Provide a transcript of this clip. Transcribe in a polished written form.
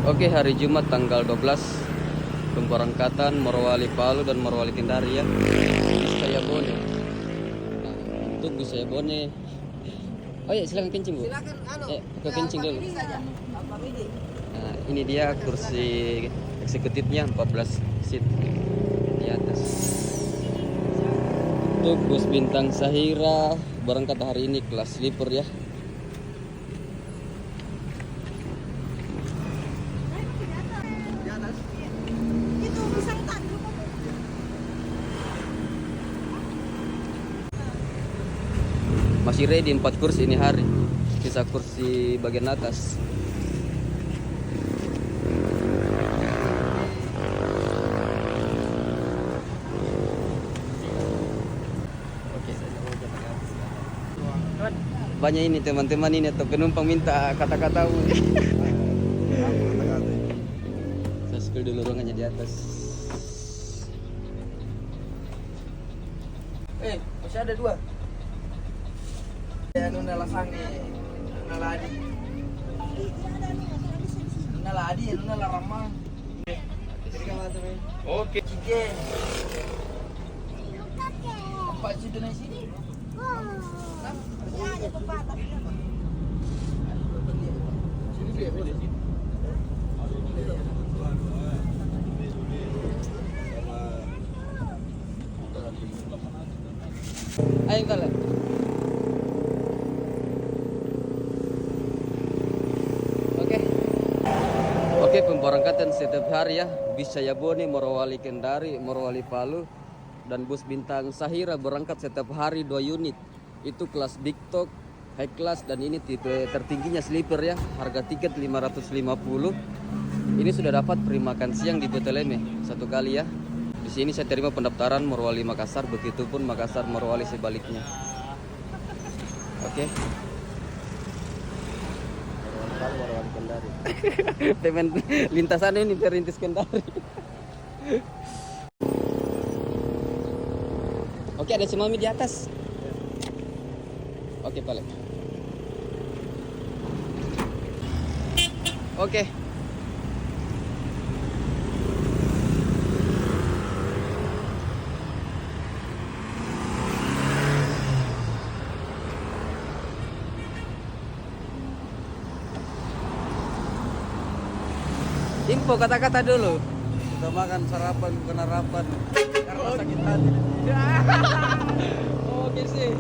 Oke, hari Jumat tanggal 12 pemberangkatan Morowali Palu dan Morowali Kendari ya. Bisaya Bone. Nah, untuk Bisaya Bone. Oh ya, silakan kencing Bu. Silakan ke kencing dulu. saja. Nah, ini dia kursi eksekutifnya 14 seat di atas. Untuk bus bintang Sahira berangkat hari ini kelas sleeper ya. Di atas. Itu bisa tanduk. Masih ready 4 kursi ini hari. Sisa kursi bagian atas. Banyak ini teman-teman ini atau penumpang minta kata-kata. Saya spill dulu ruangannya di atas. Masih ada 2. Ya Nuna Lasange, Nuna Ladi. Nuna Ladi, Nuna Laramang. Oke. Ciken. Apa situ di sini? Ya, ada tempat. Ayo kalian. Oke, pemberangkatan setiap hari ya. Bisaya Bone, Morowali Kendari, Morowali Palu, dan bus bintang Sahira berangkat setiap hari 2 unit. Itu kelas Big Talk, High Class, dan ini tipe tertingginya sleeper ya. Harga tiket 550. Ini sudah dapat free makan siang di Beteleme 1 kali ya. Di sini saya terima pendaftaran Morowali Makassar, begitupun Makassar Morowali sebaliknya. Oke. Morowali Kendari. Temen lintasan ini perintis Kendari. Oke, ada tsunami di atas. Oke, balik. Oke. Info kata-kata dulu. Kita makan sarapan bukan harapan karena sakit hati. Oke sih.